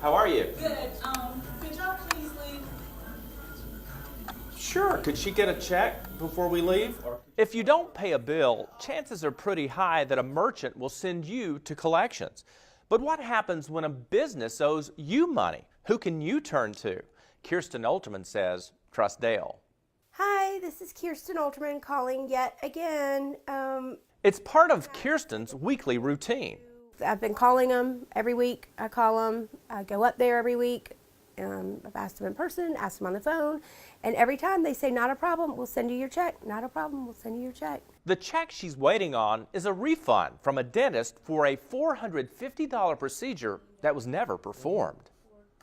How are you? Good. Could y'all please leave? Sure. Could she get a check before we leave? If you don't pay a bill, chances are pretty high that a merchant will send you to collections. But what happens when a business owes you money? Who can you turn to? Kirsten Alterman says, trust Dale. Hi, this is Kirsten Alterman calling yet again. It's part of Kirsten's weekly routine. I've been calling them every week. I call them. I go up there every week. I've asked them in person, asked them on the phone, and every time they say, not a problem, we'll send you your check. Not a problem, we'll send you your check. The check she's waiting on is a refund from a dentist for a $450 procedure that was never performed.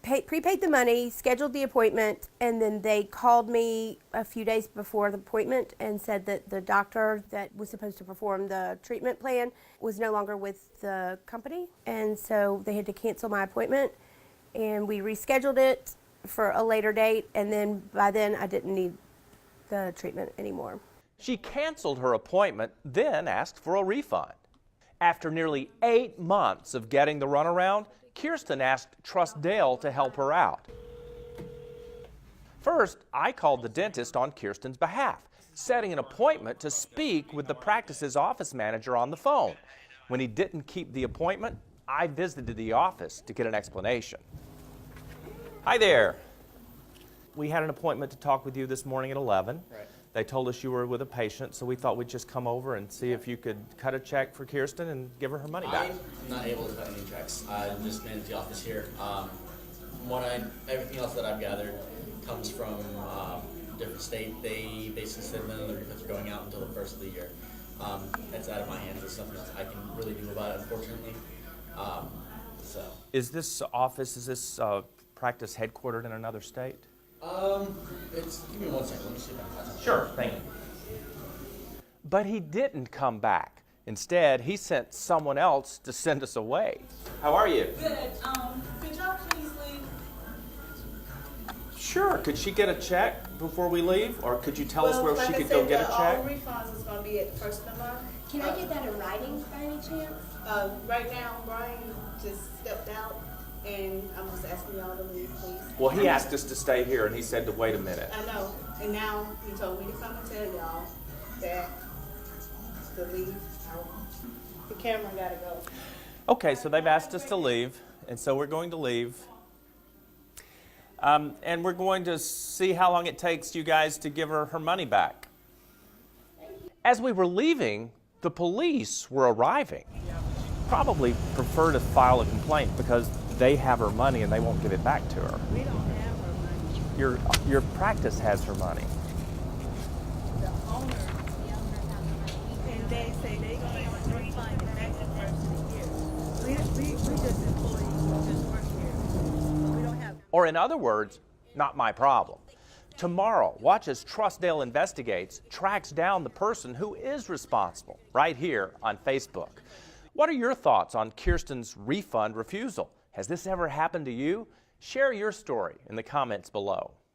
Prepaid the money, scheduled the appointment, and then they called me a few days before the appointment and said that the doctor that was supposed to perform the treatment plan was no longer with the company, and so they had to cancel my appointment, and we rescheduled it for a later date, and then by then I didn't need the treatment anymore. She canceled her appointment, then asked for a refund. After nearly 8 months of getting the runaround, Kirsten asked Trust Dale to help her out. First, I called the dentist on Kirsten's behalf, setting an appointment to speak with the practice's office manager on the phone. When he didn't keep the appointment, I visited the office to get an explanation. Hi there. We had an appointment to talk with you this morning at 11. Right. They told us you were with a patient, so we thought we'd just come over and see if you could cut a check for Kirsten and give her money back. I'm not able to cut any checks. I just manage the office here. Everything else that I've gathered comes from different state. They basically said none of the refunds are going out until the first of the year. It's out of my hands. It's something that I can really do about it, unfortunately. Is this practice headquartered in another state? Give me 1 second. Let me see if I can find something. Sure, thank you. But he didn't come back. Instead, he sent someone else to send us away. How are you? Good. Could y'all please leave? Sure. Could she get a check before we leave? Or could you tell us where she could go get a check? All refunds is going to be at the first of the month. Can I get that in writing by any chance? Right now, Brian just stepped out, and I'm just asking y'all to leave, please. Well, he asked us to stay here, and he said to wait a minute. I know, and now he told me to come and tell y'all that to leave. The camera gotta go. Okay, so they've asked us to leave, and so we're going to leave. And we're going to see how long it takes you guys to give her money back. As we were leaving, the police were arriving. Probably prefer to file a complaint because they have her money and they won't give it back to her. We don't have her money. Your practice has her money. The owner, and they say they can't refund it back the first of the year. We just employees, we just work here. We don't have. Or in other words, not my problem. Tomorrow, watch as Trust Dale Investigates tracks down the person who is responsible right here on Facebook. What are your thoughts on Kirsten's refund refusal? Has this ever happened to you? Share your story in the comments below.